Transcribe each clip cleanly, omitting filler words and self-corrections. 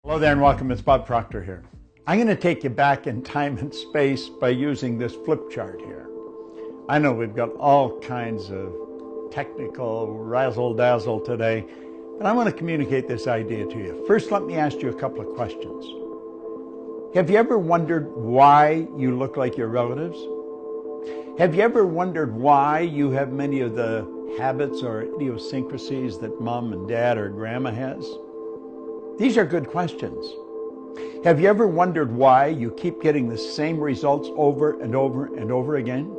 Hello there and welcome. It's Bob Proctor here. I'm going to take you back in time and space by using this flip chart here. I know we've got all kinds of technical razzle-dazzle today, but I want to communicate this idea to you. First, let me ask you a couple of questions. Have you ever wondered why you look like your relatives? Have you ever wondered why you have many of the habits or idiosyncrasies that mom and dad or grandma has? These are good questions. Have you ever wondered why you keep getting the same results over and over and over again?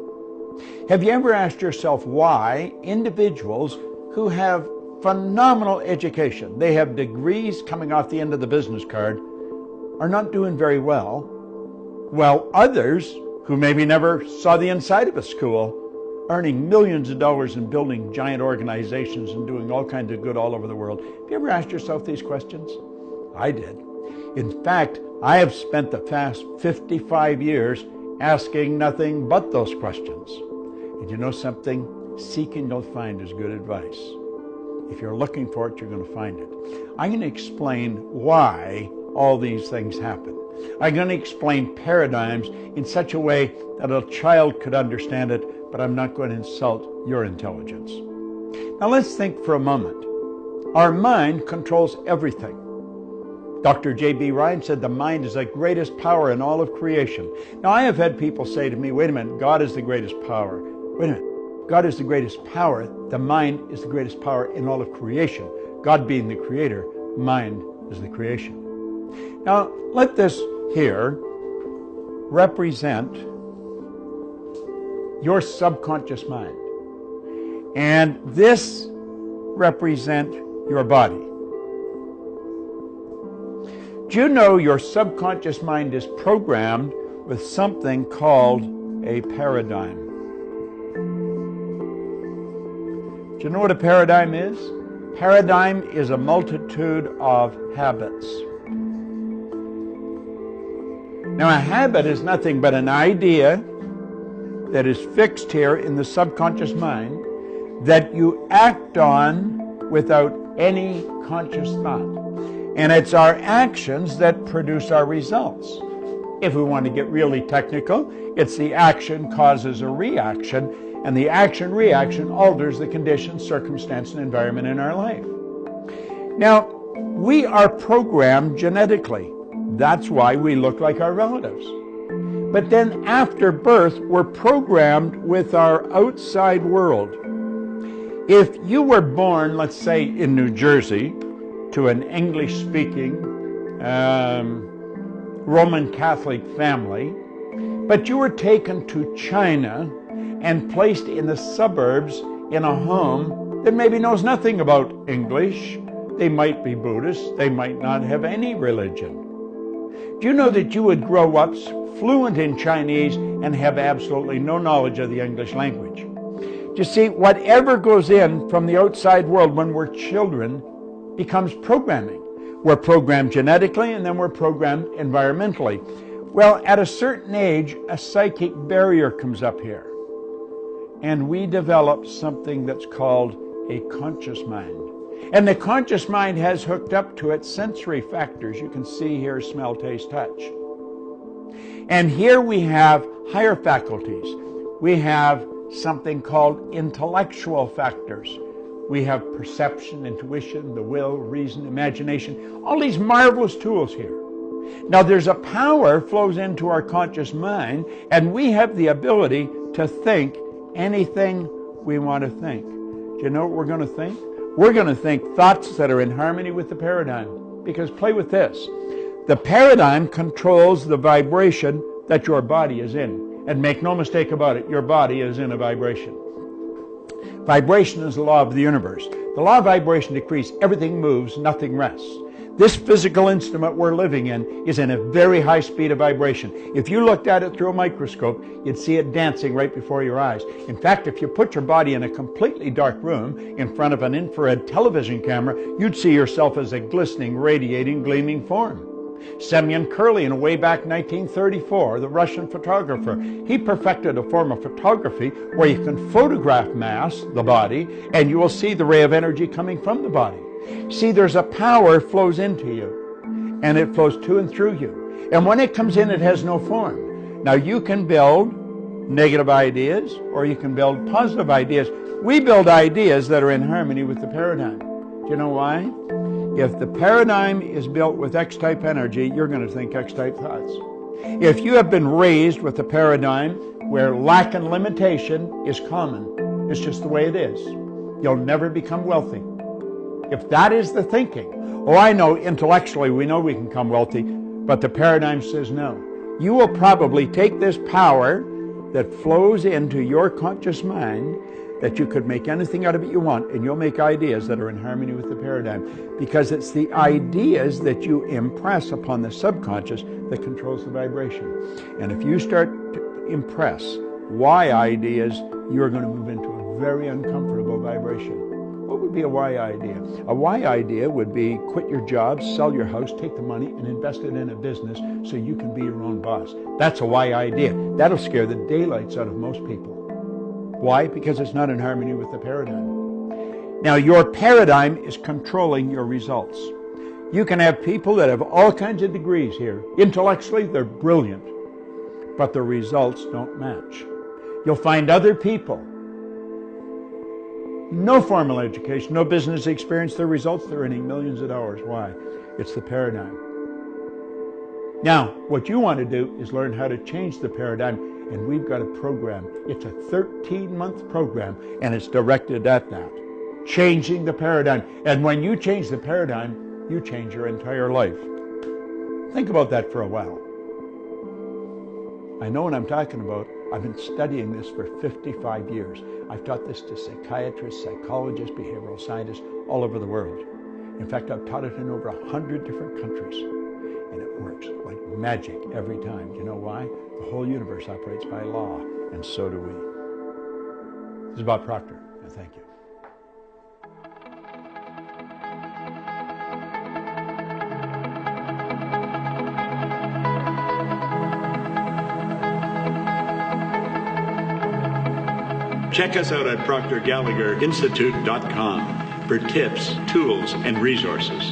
Have you ever asked yourself why individuals who have phenomenal education, they have degrees coming off the end of the business card, are not doing very well, while others who maybe never saw the inside of a school, earning millions of dollars and building giant organizations and doing all kinds of good all over the world? Have you ever asked yourself these questions? I did. In fact, I have spent the past 55 years asking nothing but those questions. And you know something? Seeking you'll find is good advice. If you're looking for it, you're going to find it. I'm going to explain why all these things happen. I'm going to explain paradigms in such a way that a child could understand it, but I'm not going to insult your intelligence. Now let's think for a moment. Our mind controls everything. Dr. J.B. Ryan said the mind is the greatest power in all of creation. Now I have had people say to me, wait a minute, God is the greatest power. Wait a minute, God is the greatest power. The mind is the greatest power in all of creation. God being the creator, mind is the creation. Now let this here represent your subconscious mind. And this represent your body. Do you know your subconscious mind is programmed with something called a paradigm? Do you know what a paradigm is? Paradigm is a multitude of habits. Now, a habit is nothing but an idea that is fixed here in the subconscious mind that you act on without any conscious thought. And it's our actions that produce our results. If we want to get really technical, it's the action causes a reaction, and the action-reaction alters the conditions, circumstance, and environment in our life. Now, we are programmed genetically. That's why we look like our relatives. But then after birth, we're programmed with our outside world. If you were born, let's say, in New Jersey, to an English-speaking Roman Catholic family, but you were taken to China and placed in the suburbs in a home that maybe knows nothing about English. They might be Buddhist, they might not have any religion. Do you know that you would grow up fluent in Chinese and have absolutely no knowledge of the English language? You see, whatever goes in from the outside world when we're children becomes programming. We're programmed genetically and then we're programmed environmentally. Well, at a certain age, a psychic barrier comes up here. And we develop something that's called a conscious mind. And the conscious mind has hooked up to it sensory factors. You can see here, smell, taste, touch. And here we have higher faculties. We have something called intellectual factors. We have perception, intuition, the will, reason, imagination, all these marvelous tools here. Now there's a power flows into our conscious mind, and we have the ability to think anything we want to think. Do you know what we're going to think? We're going to think thoughts that are in harmony with the paradigm. Because play with this. The paradigm controls the vibration that your body is in. And make no mistake about it, your body is in a vibration. Vibration is the law of the universe. The law of vibration decrees everything moves, nothing rests. This physical instrument we're living in is in a very high speed of vibration. If you looked at it through a microscope, you'd see it dancing right before your eyes. In fact, if you put your body in a completely dark room in front of an infrared television camera, you'd see yourself as a glistening, radiating, gleaming form. Semyon Kurlin, way back 1934, the Russian photographer, he perfected a form of photography where you can photograph mass, the body, and you will see the ray of energy coming from the body. See, there's a power flows into you. and it flows to and through you. And when it comes in, it has no form. Now, you can build negative ideas or you can build positive ideas. We build ideas that are in harmony with the paradigm. Do you know why? If the paradigm is built with X-type energy, you're going to think X-type thoughts. If you have been raised with a paradigm where lack and limitation is common, it's just the way it is, you'll never become wealthy. If that is the thinking, oh, I know intellectually we know we can become wealthy, but the paradigm says no. You will probably take this power that flows into your conscious mind, that you could make anything out of it you want, and you'll make ideas that are in harmony with the paradigm, because it's the ideas that you impress upon the subconscious that controls the vibration. And if you start to impress why ideas, you're going to move into a very uncomfortable vibration. What would be a why idea? A why idea would be quit your job, sell your house, take the money and invest it in a business so you can be your own boss. That's a why idea. That'll scare the daylights out of most people. Why? Because it's not in harmony with the paradigm. Now, your paradigm is controlling your results. You can have people that have all kinds of degrees here. Intellectually, they're brilliant, but the results don't match. You'll find other people, no formal education, no business experience, their results, they're earning millions of dollars. Why? It's the paradigm. Now, what you want to do is learn how to change the paradigm, and we've got a program. It's a 13-month program, and it's directed at that, changing the paradigm. And when you change the paradigm, you change your entire life. Think about that for a while. I know what I'm talking about. I've been studying this for 55 years. I've taught this to psychiatrists, psychologists, behavioral scientists all over the world. In fact, I've taught it in over 100 different countries. And it works like magic every time. Do you know why? The whole universe operates by law, and so do we. This is Bob Proctor, and thank you. Check us out at ProctorGallagherInstitute.com for tips, tools, and resources.